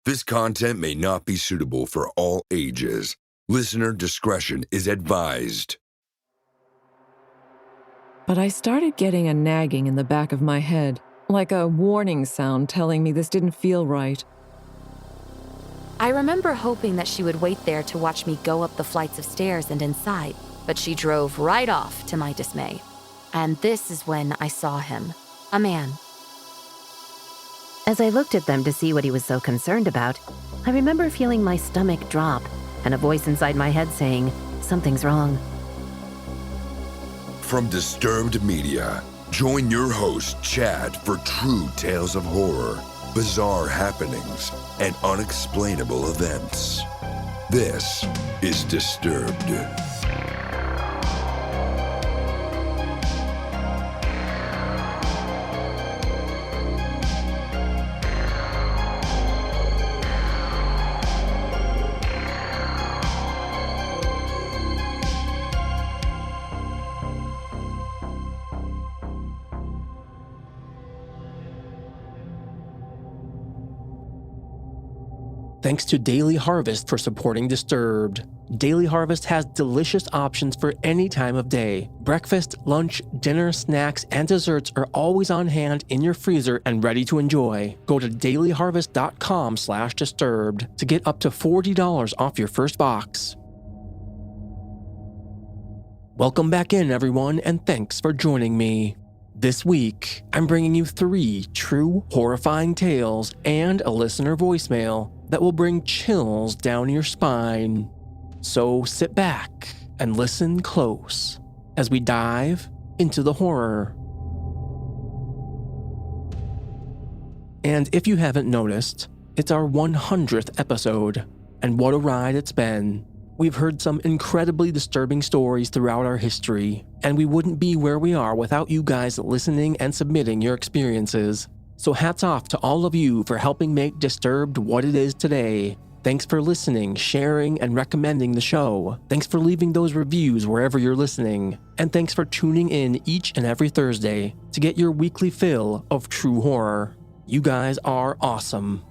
This content may not be suitable for all ages. Listener discretion is advised. But I started getting a nagging in the back of my head, like a warning sound telling me this didn't feel right. I remember hoping that she would wait there to watch me go up the flights of stairs and inside, but she drove right off to my dismay. And this is when I saw him, a man. As I looked at them to see what he was so concerned about, I remember feeling my stomach drop and a voice inside my head saying, "Something's wrong." From Disturbed Media, join your host, Chad, for true tales of horror, bizarre happenings, and unexplainable events. This is Disturbed. Thanks to Daily Harvest for supporting Disturbed. Daily Harvest has delicious options for any time of day. Breakfast, lunch, dinner, snacks, and desserts are always on hand in your freezer and ready to enjoy. Go to dailyharvest.com/disturbed to get up to $40 off your first box. Welcome back in, everyone, and thanks for joining me. This week, I'm bringing you 3 true horrifying tales and a listener voicemail that will bring chills down your spine. So sit back and listen close as we dive into the horror. And if you haven't noticed, it's our 100th episode, and what a ride it's been. We've heard some incredibly disturbing stories throughout our history, and we wouldn't be where we are without you guys listening and submitting your experiences. So hats off to all of you for helping make Disturbed what it is today. Thanks for listening, sharing, and recommending the show. Thanks for leaving those reviews wherever you're listening. And thanks for tuning in each and every Thursday to get your weekly fill of true horror. You guys are awesome.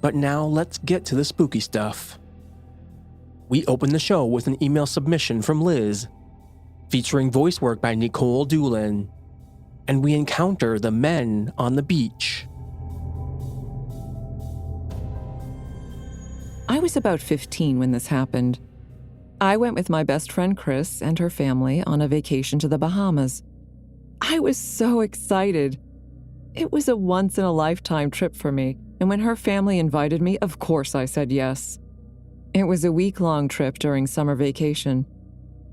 But now let's get to the spooky stuff. We open the show with an email submission from Liz, featuring voice work by Nikolle Doolin. And we encounter the men on the beach. I was about 15 when this happened. I went with my best friend Chris and her family on a vacation to the Bahamas. I was so excited. It was a once-in-a-lifetime trip for me, and when her family invited me, of course I said yes. It was a week-long trip during summer vacation.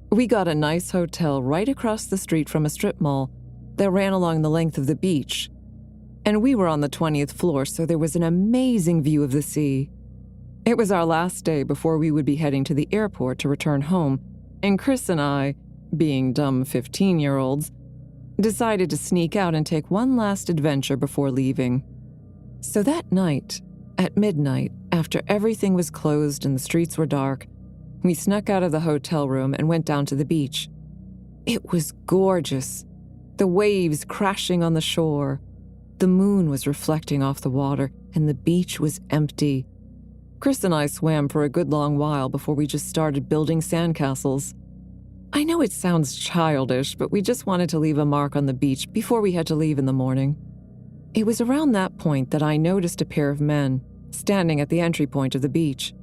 We got a nice hotel right across the street from a strip mall that ran along the length of the beach. And we were on the 20th floor, so there was an amazing view of the sea. It was our last day before we would be heading to the airport to return home, and Chris and I, being dumb 15-year-olds, decided to sneak out and take one last adventure before leaving. So that night, at midnight, after everything was closed and the streets were dark, we snuck out of the hotel room and went down to the beach. It was gorgeous. The waves crashing on the shore. The moon was reflecting off the water, and the beach was empty. Chris and I swam for a good long while before we just started building sandcastles. I know it sounds childish, but we just wanted to leave a mark on the beach before we had to leave in the morning. It was around that point that I noticed a pair of men standing at the entry point of the beach.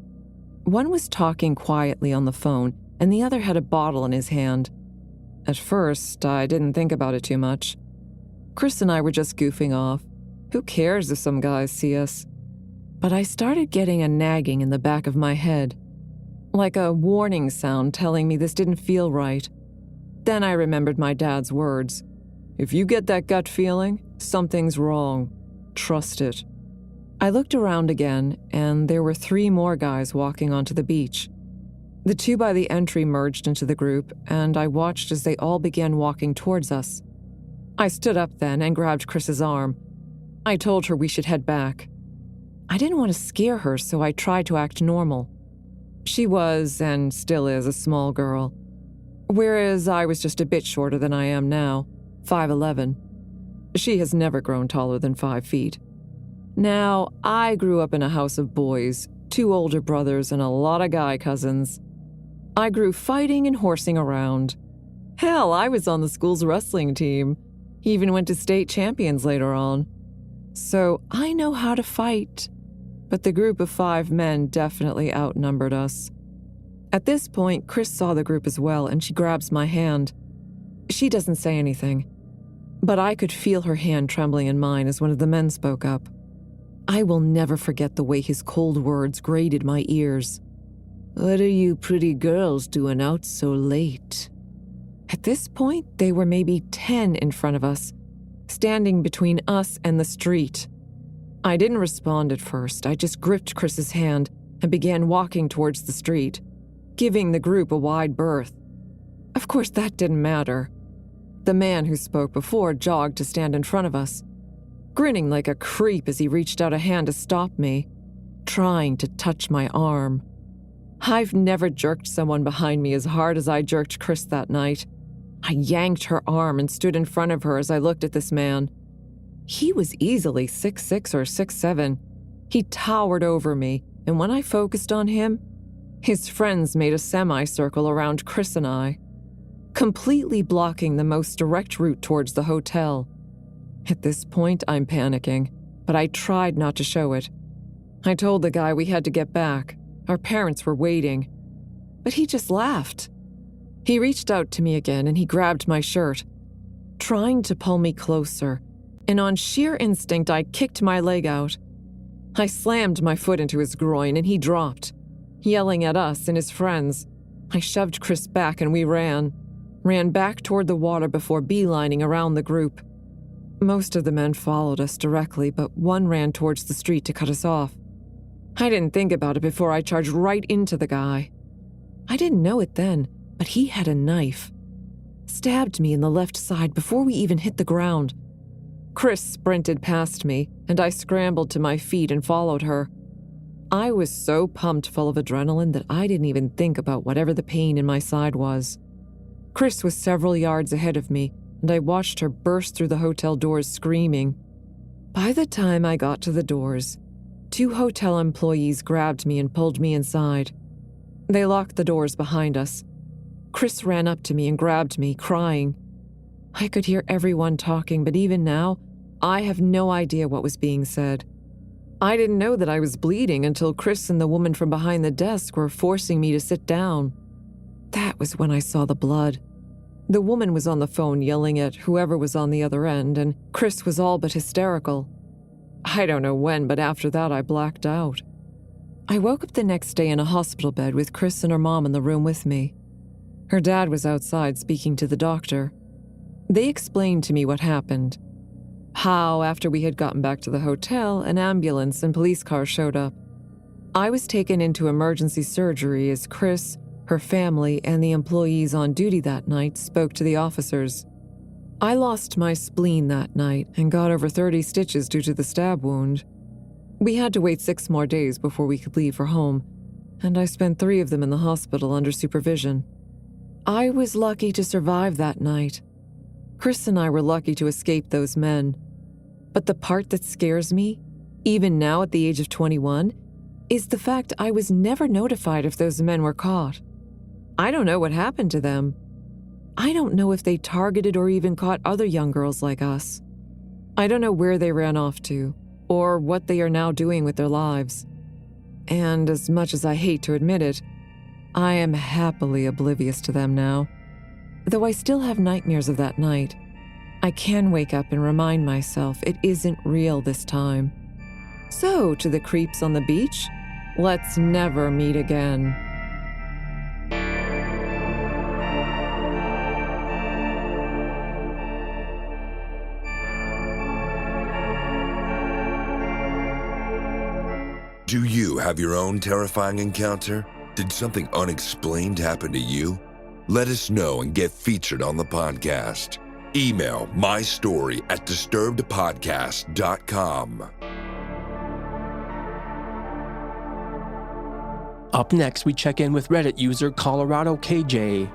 One was talking quietly on the phone, and the other had a bottle in his hand. At first, I didn't think about it too much. Chris and I were just goofing off. Who cares if some guys see us? But I started getting a nagging in the back of my head, like a warning sound telling me this didn't feel right. Then I remembered my dad's words. If you get that gut feeling, something's wrong. Trust it. I looked around again, and there were 3 more guys walking onto the beach. The 2 by the entry merged into the group, and I watched as they all began walking towards us. I stood up then and grabbed Chris's arm. I told her we should head back. I didn't want to scare her, so I tried to act normal. She was, and still is, a small girl, whereas I was just a bit shorter than I am now, 5'11". She has never grown taller than 5 feet. Now, I grew up in a house of boys, 2 older brothers, and a lot of guy cousins. I grew fighting and horsing around. Hell, I was on the school's wrestling team. He even went to state champions later on. So I know how to fight. But the group of 5 men definitely outnumbered us. At this point, Chris saw the group as well, and she grabs my hand. She doesn't say anything, but I could feel her hand trembling in mine as one of the men spoke up. I will never forget the way his cold words grated my ears. "What are you pretty girls doing out so late?" At this point, they were maybe 10 in front of us, standing between us and the street. I didn't respond at first. I just gripped Chris's hand and began walking towards the street, giving the group a wide berth. Of course, that didn't matter. The man who spoke before jogged to stand in front of us, grinning like a creep as he reached out a hand to stop me, trying to touch my arm. I've never jerked someone behind me as hard as I jerked Chris that night. I yanked her arm and stood in front of her as I looked at this man. He was easily 6'6" or 6'7". He towered over me, and when I focused on him, his friends made a semicircle around Chris and I, completely blocking the most direct route towards the hotel. At this point, I'm panicking, but I tried not to show it. I told the guy we had to get back. Our parents were waiting. But he just laughed. He reached out to me again and he grabbed my shirt, trying to pull me closer, and on sheer instinct, I kicked my leg out. I slammed my foot into his groin and he dropped, yelling at us and his friends. I shoved Chris back and we ran back toward the water before beelining around the group. Most of the men followed us directly, but one ran towards the street to cut us off. I didn't think about it before I charged right into the guy. I didn't know it then, but he had a knife. Stabbed me in the left side before we even hit the ground. Chris sprinted past me, and I scrambled to my feet and followed her. I was so pumped full of adrenaline that I didn't even think about whatever the pain in my side was. Chris was several yards ahead of me, and I watched her burst through the hotel doors screaming. By the time I got to the doors, 2 hotel employees grabbed me and pulled me inside. They locked the doors behind us. Chris ran up to me and grabbed me, crying. I could hear everyone talking, but even now, I have no idea what was being said. I didn't know that I was bleeding until Chris and the woman from behind the desk were forcing me to sit down. That was when I saw the blood. The woman was on the phone yelling at whoever was on the other end, and Chris was all but hysterical. I don't know when, but after that I blacked out. I woke up the next day in a hospital bed with Chris and her mom in the room with me. Her dad was outside speaking to the doctor. They explained to me what happened. How, after we had gotten back to the hotel, an ambulance and police car showed up. I was taken into emergency surgery as Chris, her family, and the employees on duty that night spoke to the officers. I lost my spleen that night and got over 30 stitches due to the stab wound. We had to wait 6 more days before we could leave for home, and I spent 3 of them in the hospital under supervision. I was lucky to survive that night. Chris and I were lucky to escape those men. But the part that scares me, even now at the age of 21, is the fact I was never notified if those men were caught. I don't know what happened to them. I don't know if they targeted or even caught other young girls like us. I don't know where they ran off to, or what they are now doing with their lives. And as much as I hate to admit it, I am happily oblivious to them now. Though I still have nightmares of that night, I can wake up and remind myself it isn't real this time. So, to the creeps on the beach, let's never meet again. Do you have your own terrifying encounter? Did something unexplained happen to you? Let us know and get featured on the podcast. Email mystory@disturbedpodcast.com. Up next, we check in with Reddit user Colorado KJ,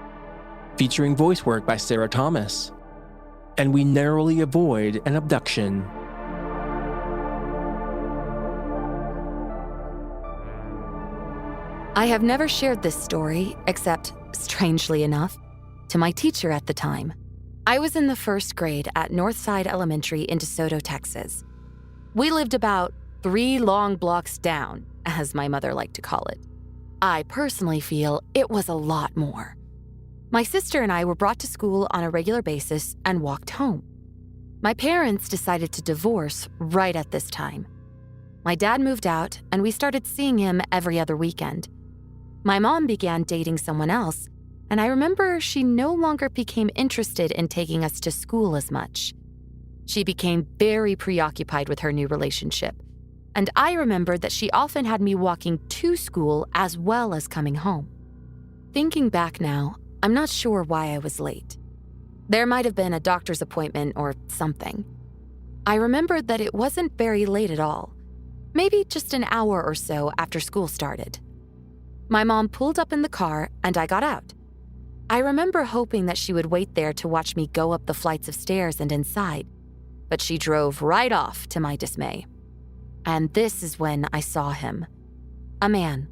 featuring voice work by Sarah Thomas. And we narrowly avoid an abduction. I have never shared this story, except, strangely enough, to my teacher at the time. I was in the first grade at Northside Elementary in DeSoto, Texas. We lived about 3 long blocks down, as my mother liked to call it. I personally feel it was a lot more. My sister and I were brought to school on a regular basis and walked home. My parents decided to divorce right at this time. My dad moved out, and we started seeing him every other weekend. My mom began dating someone else, and I remember she no longer became interested in taking us to school as much. She became very preoccupied with her new relationship, and I remembered that she often had me walking to school as well as coming home. Thinking back now, I'm not sure why I was late. There might have been a doctor's appointment or something. I remembered that it wasn't very late at all, maybe just an hour or so after school started. My mom pulled up in the car and I got out. I remember hoping that she would wait there to watch me go up the flights of stairs and inside, but she drove right off to my dismay. And this is when I saw him. A man,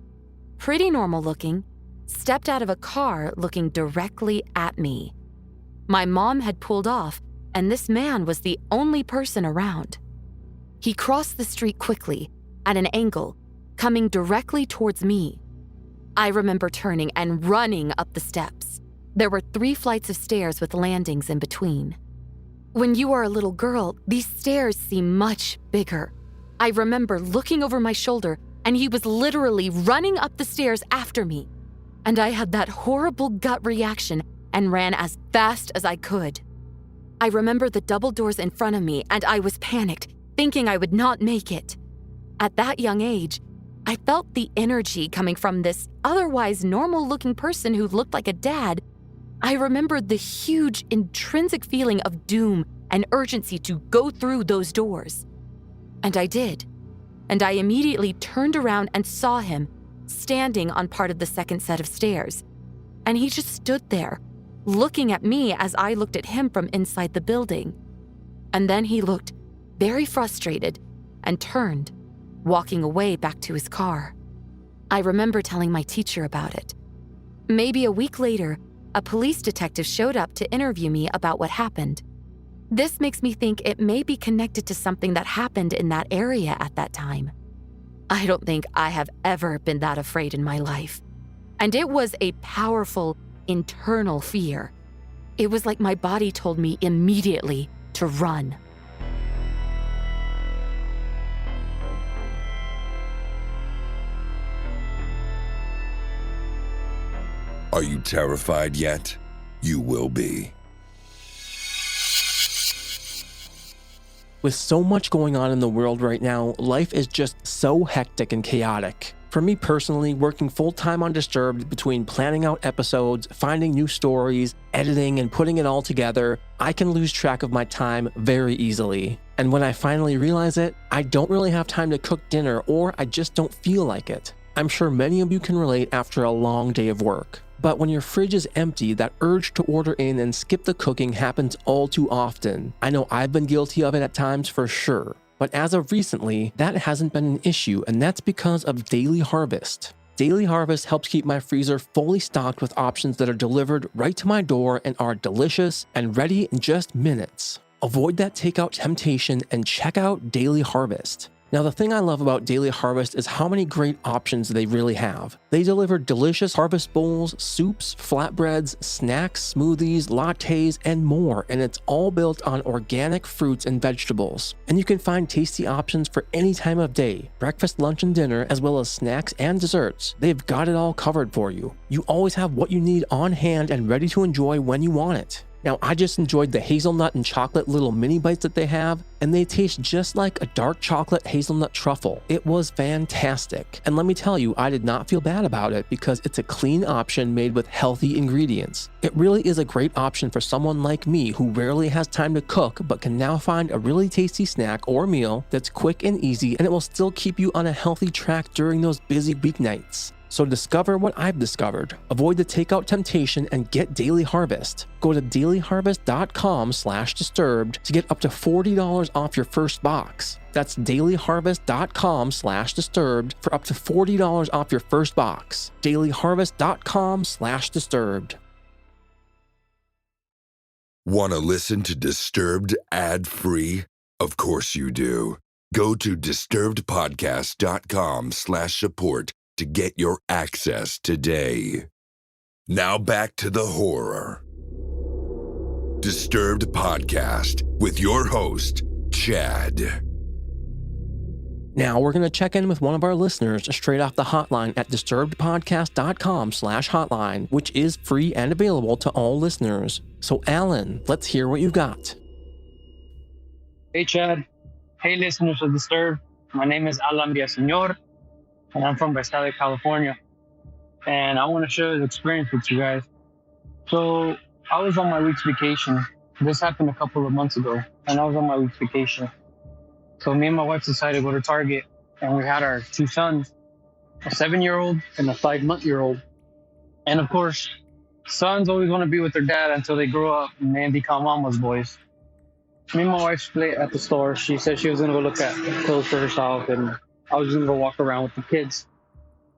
pretty normal looking, stepped out of a car looking directly at me. My mom had pulled off, and this man was the only person around. He crossed the street quickly, at an angle, coming directly towards me. I remember turning and running up the steps. There were 3 flights of stairs with landings in between. When you are a little girl, these stairs seem much bigger. I remember looking over my shoulder, and he was literally running up the stairs after me. And I had that horrible gut reaction and ran as fast as I could. I remember the double doors in front of me, and I was panicked, thinking I would not make it. At that young age, I felt the energy coming from this otherwise normal-looking person who looked like a dad. I remembered the huge intrinsic feeling of doom and urgency to go through those doors. And I did. And I immediately turned around and saw him standing on part of the second set of stairs. And he just stood there, looking at me as I looked at him from inside the building. And then he looked very frustrated and turned, walking away back to his car. I remember telling my teacher about it. Maybe a week later, a police detective showed up to interview me about what happened. This makes me think it may be connected to something that happened in that area at that time. I don't think I have ever been that afraid in my life. And it was a powerful, internal fear. It was like my body told me immediately to run. Are you terrified yet? You will be. With so much going on in the world right now, life is just so hectic and chaotic. For me personally, working full-time on Disturbed, between planning out episodes, finding new stories, editing, and putting it all together, I can lose track of my time very easily. And when I finally realize it, I don't really have time to cook dinner, or I just don't feel like it. I'm sure many of you can relate after a long day of work. But when your fridge is empty, that urge to order in and skip the cooking happens all too often. I know I've been guilty of it at times for sure. But as of recently, that hasn't been an issue, and that's because of Daily Harvest. Daily Harvest helps keep my freezer fully stocked with options that are delivered right to my door and are delicious and ready in just minutes. Avoid that takeout temptation and check out Daily Harvest. Now, the thing I love about Daily Harvest is how many great options they really have. They deliver delicious harvest bowls, soups, flatbreads, snacks, smoothies, lattes, and more, and it's all built on organic fruits and vegetables. And you can find tasty options for any time of day, breakfast, lunch, and dinner, as well as snacks and desserts. They've got it all covered for you. You always have what you need on hand and ready to enjoy when you want it. Now, I just enjoyed the hazelnut and chocolate little mini bites that they have, and they taste just like a dark chocolate hazelnut truffle. It was fantastic. And let me tell you, I did not feel bad about it because it's a clean option made with healthy ingredients. It really is a great option for someone like me who rarely has time to cook but can now find a really tasty snack or meal that's quick and easy, and it will still keep you on a healthy track during those busy weeknights. So discover what I've discovered, avoid the takeout temptation, and get Daily Harvest. Go to dailyharvest.com/disturbed to get up to $40 off your first box. That's dailyharvest.com/disturbed for up to $40 off your first box. dailyharvest.com/disturbed. Want to listen to Disturbed ad-free? Of course you do. Go to disturbedpodcast.com/support to get your access today. Now back to the horror. Disturbed Podcast with your host, Chad. Now we're going to check in with one of our listeners straight off the hotline at disturbedpodcast.com/hotline, which is free and available to all listeners. So Alan, let's hear what you've got. Hey Chad. Hey listeners of Disturbed. My name is Alan Villaseñor, and I'm from Estado, California. And I want to share this experience with you guys. So I was on my week's vacation. This happened a couple of months ago, and I was on my week's vacation. So me and my wife decided to go to Target, and we had our two sons, a 7-year-old and a 5-month-old. And of course, sons always want to be with their dad until they grow up and then become mama's boys. Me and my wife split at the store. She said she was going to go look at clothes for herself, and I was going to go walk around with the kids.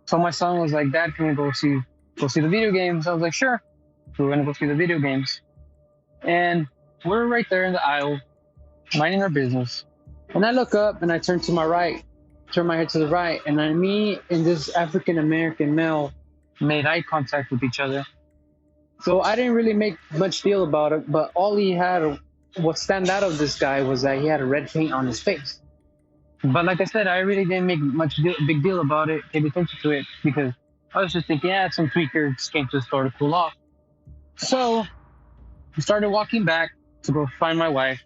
So my son was like, Dad, can we go see the video games? I was like, sure. So we're going to go see the video games. And we're right there in the aisle, minding our business. And I look up and I turn to my right, turn my head to the right, and me and this African-American male made eye contact with each other. So I didn't really make much deal about it, but all he had, what stand out of this guy was that he had a red paint on his face. But like I said, I really didn't make big deal about it, pay attention to it, because I was just thinking, some tweaker just came to the store to cool off. So I started walking back to go find my wife.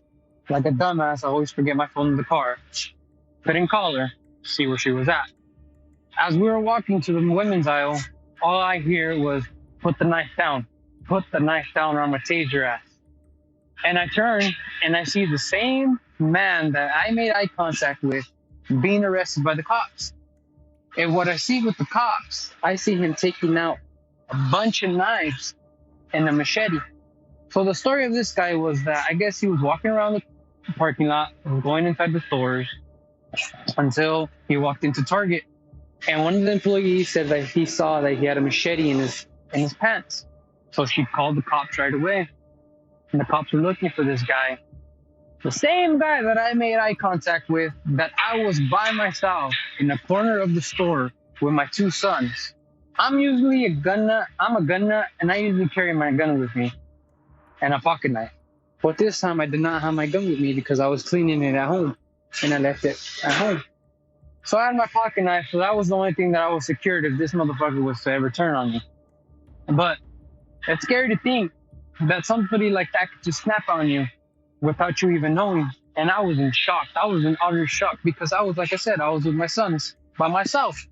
Like a dumbass, I always forget my phone in the car. Couldn't call her, see where she was at. As we were walking to the women's aisle, all I hear was, put the knife down. Put the knife down or I'm gonna tase your ass. And I turn and I see the same man that I made eye contact with being arrested by the cops. And what I see with the cops, I see him taking out a bunch of knives and a machete. So the story of this guy was that I guess he was walking around the parking lot, going inside the stores until he walked into Target. And one of the employees said that he saw that he had a machete in his pants. So she called the cops right away. And the cops were looking for this guy. The same guy that I made eye contact with, that I was by myself in the corner of the store with my two sons. I'm usually a gun nut, and I usually carry my gun with me and a pocket knife. But this time I did not have my gun with me because I was cleaning it at home and I left it at home. So I had my pocket knife, so that was the only thing that I was secured if this motherfucker was to ever turn on me. But it's scary to think that somebody like that could just snap on you without you even knowing. And I was in shock. I was in utter shock because I was, like I said, I was with my sons by myself.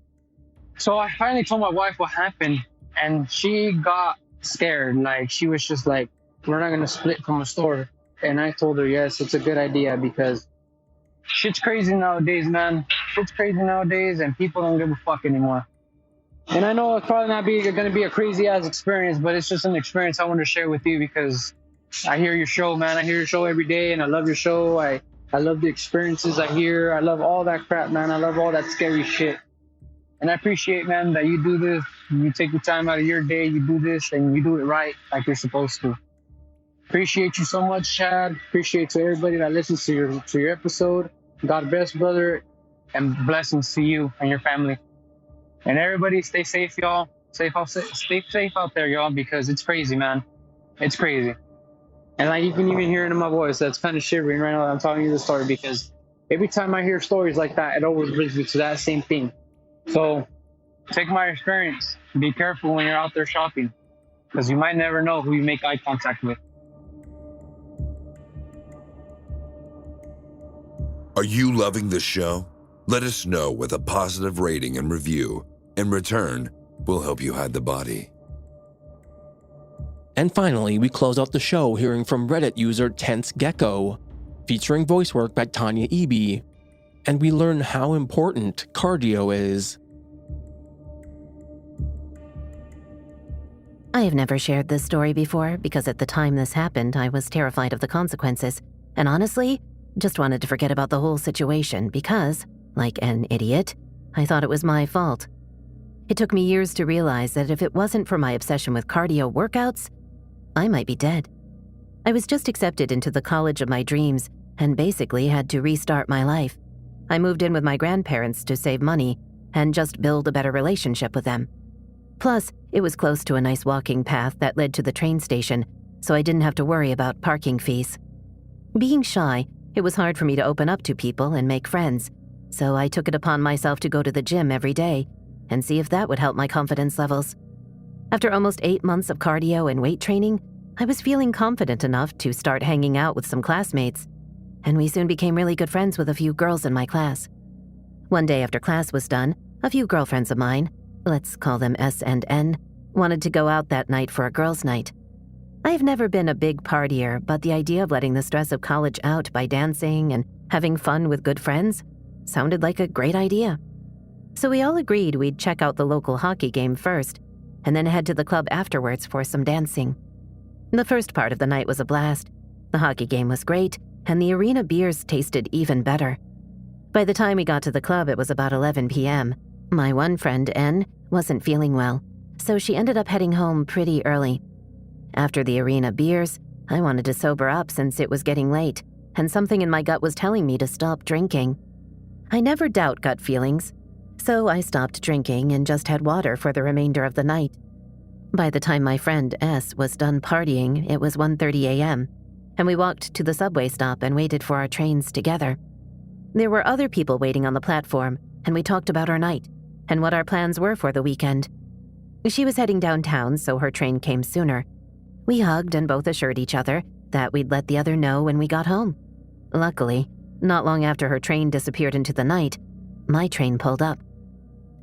So I finally told my wife what happened, and she got scared. Like, she was just like, we're not going to split from a store. And I told her, yes, it's a good idea because shit's crazy nowadays, man. Shit's crazy nowadays, and people don't give a fuck anymore. And I know it's probably not going to be a crazy-ass experience, but it's just an experience I want to share with you because I hear your show, man. I hear your show every day, and I love your show. I love the experiences I hear. I love all that crap, man. I love all that scary shit. And I appreciate, man, that you do this. You take your time out of your day, you do this, and you do it right like you're supposed to. Appreciate you so much, Chad. Appreciate to everybody that listens to your episode. God bless, brother, and blessings to you and your family. And everybody, stay safe, y'all. Stay safe out there, y'all, because it's crazy, man. It's crazy. And like you can even hear it in my voice, that's kind of shivering right now that I'm telling you the story, because every time I hear stories like that, it always brings me to that same thing. So take my experience. Be careful when you're out there shopping, because you might never know who you make eye contact with. Are you loving the show? Let us know with a positive rating and review. In return, we'll help you hide the body. And finally, we close out the show hearing from Reddit user Tense Gecko, featuring voice work by Tanya Eby, and we learn how important cardio is. I have never shared this story before because at the time this happened, I was terrified of the consequences, and honestly, just wanted to forget about the whole situation because, like an idiot, I thought it was my fault. It took me years to realize that if it wasn't for my obsession with cardio workouts, I might be dead. I was just accepted into the college of my dreams and basically had to restart my life. I moved in with my grandparents to save money and just build a better relationship with them. Plus, it was close to a nice walking path that led to the train station, so I didn't have to worry about parking fees. Being shy, it was hard for me to open up to people and make friends, so I took it upon myself to go to the gym every day and see if that would help my confidence levels. After almost 8 months of cardio and weight training, I was feeling confident enough to start hanging out with some classmates, and we soon became really good friends with a few girls in my class. One day after class was done, a few girlfriends of mine, let's call them S and N, wanted to go out that night for a girls' night. I have never been a big partier, but the idea of letting the stress of college out by dancing and having fun with good friends sounded like a great idea. So we all agreed we'd check out the local hockey game first, and then head to the club afterwards for some dancing. The first part of the night was a blast. The hockey game was great, and the arena beers tasted even better. By the time we got to the club, it was about 11 p.m. My one friend, N, wasn't feeling well, so she ended up heading home pretty early. After the arena beers, I wanted to sober up since it was getting late, and something in my gut was telling me to stop drinking. I never doubt gut feelings, so I stopped drinking and just had water for the remainder of the night. By the time my friend S was done partying, it was 1:30 a.m., and we walked to the subway stop and waited for our trains together. There were other people waiting on the platform, and we talked about our night and what our plans were for the weekend. She was heading downtown, so her train came sooner. We hugged and both assured each other that we'd let the other know when we got home. Luckily, not long after her train disappeared into the night, my train pulled up.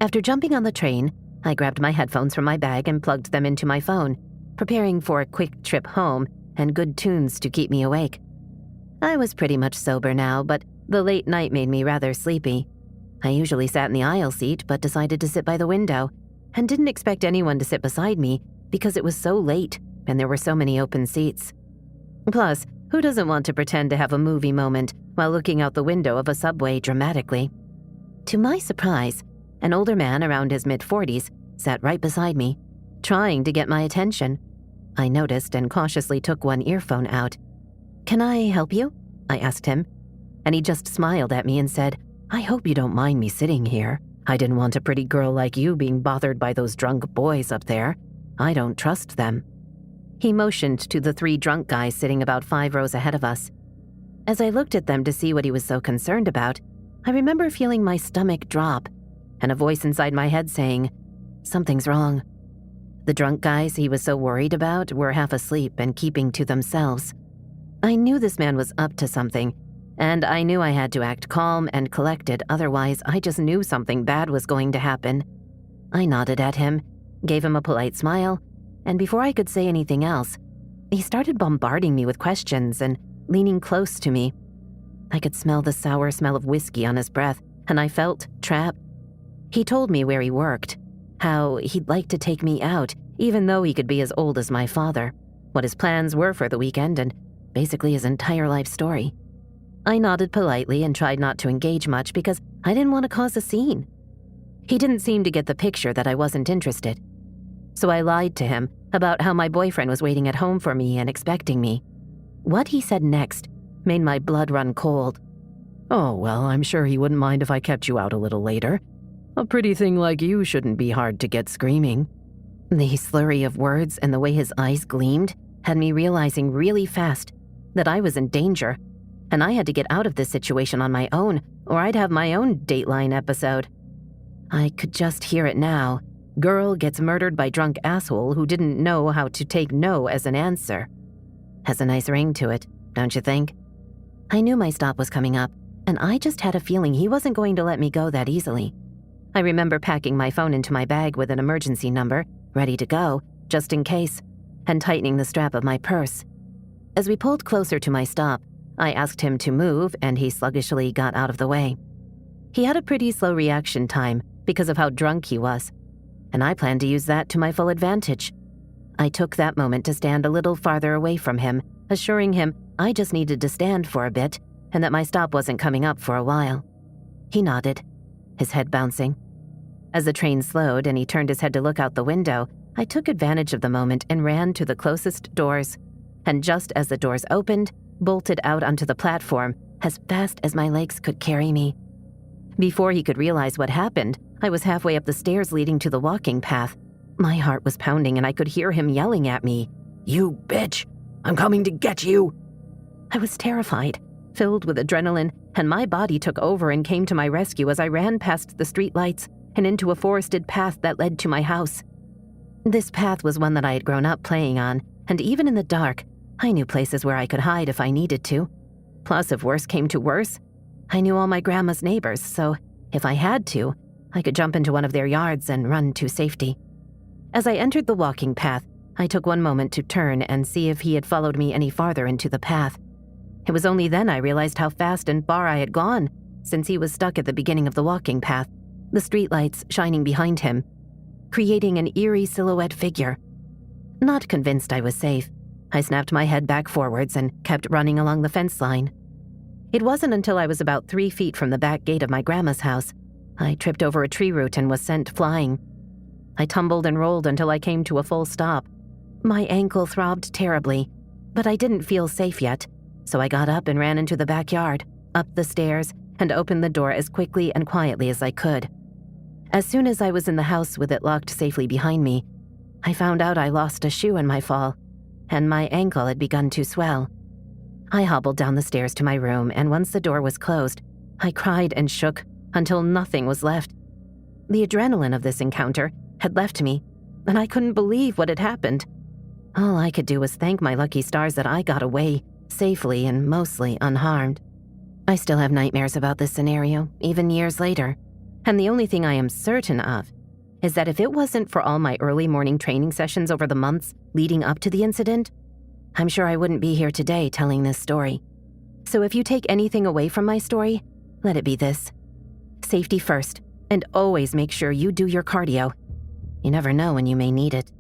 After jumping on the train, I grabbed my headphones from my bag and plugged them into my phone, preparing for a quick trip home and good tunes to keep me awake. I was pretty much sober now, but the late night made me rather sleepy. I usually sat in the aisle seat, but decided to sit by the window, and didn't expect anyone to sit beside me because it was so late and there were so many open seats. Plus, who doesn't want to pretend to have a movie moment while looking out the window of a subway dramatically? To my surprise, an older man around his mid-40s sat right beside me, trying to get my attention. I noticed and cautiously took one earphone out. "Can I help you?" I asked him, and he just smiled at me and said, "I hope you don't mind me sitting here. I didn't want a pretty girl like you being bothered by those drunk boys up there. I don't trust them." He motioned to the 3 drunk guys sitting about 5 rows ahead of us. As I looked at them to see what he was so concerned about, I remember feeling my stomach drop and a voice inside my head saying, "Something's wrong." The drunk guys he was so worried about were half asleep and keeping to themselves. I knew this man was up to something, and I knew I had to act calm and collected, otherwise I just knew something bad was going to happen. I nodded at him, gave him a polite smile, and before I could say anything else, he started bombarding me with questions and leaning close to me. I could smell the sour smell of whiskey on his breath, and I felt trapped. He told me where he worked, how he'd like to take me out, even though he could be as old as my father, what his plans were for the weekend, and basically his entire life story. I nodded politely and tried not to engage much because I didn't want to cause a scene. He didn't seem to get the picture that I wasn't interested. So I lied to him about how my boyfriend was waiting at home for me and expecting me. What he said next made my blood run cold. "Oh, well, I'm sure he wouldn't mind if I kept you out a little later. A pretty thing like you shouldn't be hard to get screaming." The slurry of words and the way his eyes gleamed had me realizing really fast that I was in danger, and I had to get out of this situation on my own, or I'd have my own Dateline episode. I could just hear it now. Girl gets murdered by drunk asshole who didn't know how to take no as an answer. Has a nice ring to it, don't you think? I knew my stop was coming up, and I just had a feeling he wasn't going to let me go that easily. I remember packing my phone into my bag with an emergency number, ready to go, just in case, and tightening the strap of my purse. As we pulled closer to my stop, I asked him to move, and he sluggishly got out of the way. He had a pretty slow reaction time because of how drunk he was, and I planned to use that to my full advantage. I took that moment to stand a little farther away from him, assuring him I just needed to stand for a bit and that my stop wasn't coming up for a while. He nodded, his head bouncing. As the train slowed and he turned his head to look out the window, I took advantage of the moment and ran to the closest doors. And just as the doors opened, bolted out onto the platform as fast as my legs could carry me. Before he could realize what happened, I was halfway up the stairs leading to the walking path. My heart was pounding and I could hear him yelling at me, "You bitch! I'm coming to get you!" I was terrified, filled with adrenaline, and my body took over and came to my rescue as I ran past the streetlights and into a forested path that led to my house. This path was one that I had grown up playing on, and even in the dark, I knew places where I could hide if I needed to. Plus, if worse came to worse, I knew all my grandma's neighbors, so if I had to, I could jump into one of their yards and run to safety. As I entered the walking path, I took one moment to turn and see if he had followed me any farther into the path. It was only then I realized how fast and far I had gone, since he was stuck at the beginning of the walking path, the streetlights shining behind him, creating an eerie silhouette figure. Not convinced I was safe, I snapped my head back forwards and kept running along the fence line. It wasn't until I was about 3 feet from the back gate of my grandma's house, I tripped over a tree root and was sent flying. I tumbled and rolled until I came to a full stop. My ankle throbbed terribly, but I didn't feel safe yet, so I got up and ran into the backyard, up the stairs, and opened the door as quickly and quietly as I could. As soon as I was in the house with it locked safely behind me, I found out I lost a shoe in my fall, and my ankle had begun to swell. I hobbled down the stairs to my room, and once the door was closed, I cried and shook until nothing was left. The adrenaline of this encounter had left me, and I couldn't believe what had happened. All I could do was thank my lucky stars that I got away safely and mostly unharmed. I still have nightmares about this scenario, even years later, and the only thing I am certain of is that if it wasn't for all my early morning training sessions over the months leading up to the incident, I'm sure I wouldn't be here today telling this story. So if you take anything away from my story, let it be this. Safety first, and always make sure you do your cardio. You never know when you may need it.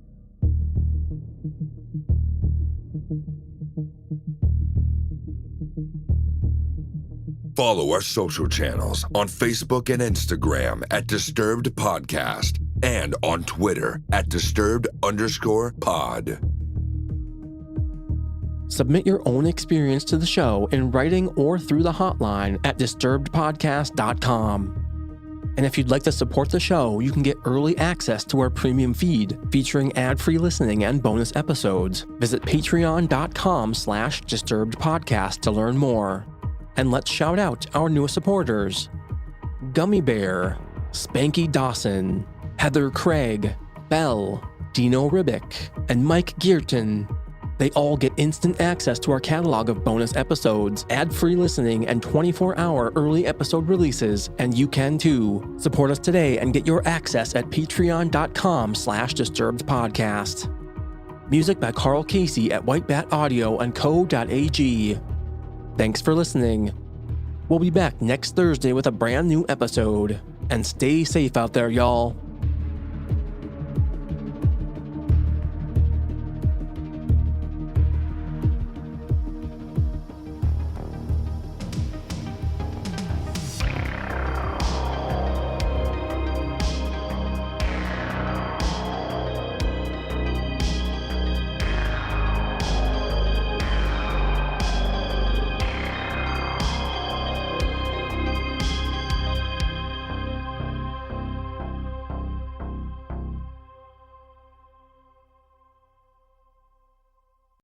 Follow our social channels on Facebook and Instagram at Disturbed Podcast and on Twitter at Disturbed_pod. Submit your own experience to the show in writing or through the hotline at disturbedpodcast.com. And if you'd like to support the show, you can get early access to our premium feed featuring ad-free listening and bonus episodes. Visit patreon.com/disturbedpodcast to learn more. And let's shout out our newest supporters: Gummy Bear, Spanky Dawson, Heather Craig, Belle, Dino Ribic, and Mike Geerton. They all get instant access to our catalog of bonus episodes, ad-free listening, and 24-hour early episode releases, and you can too. Support us today and get your access at patreon.com/disturbedpodcast. Music by Carl Casey at Whitebat Audio and Co.ag. Thanks for listening. We'll be back next Thursday with a brand new episode. And stay safe out there, y'all.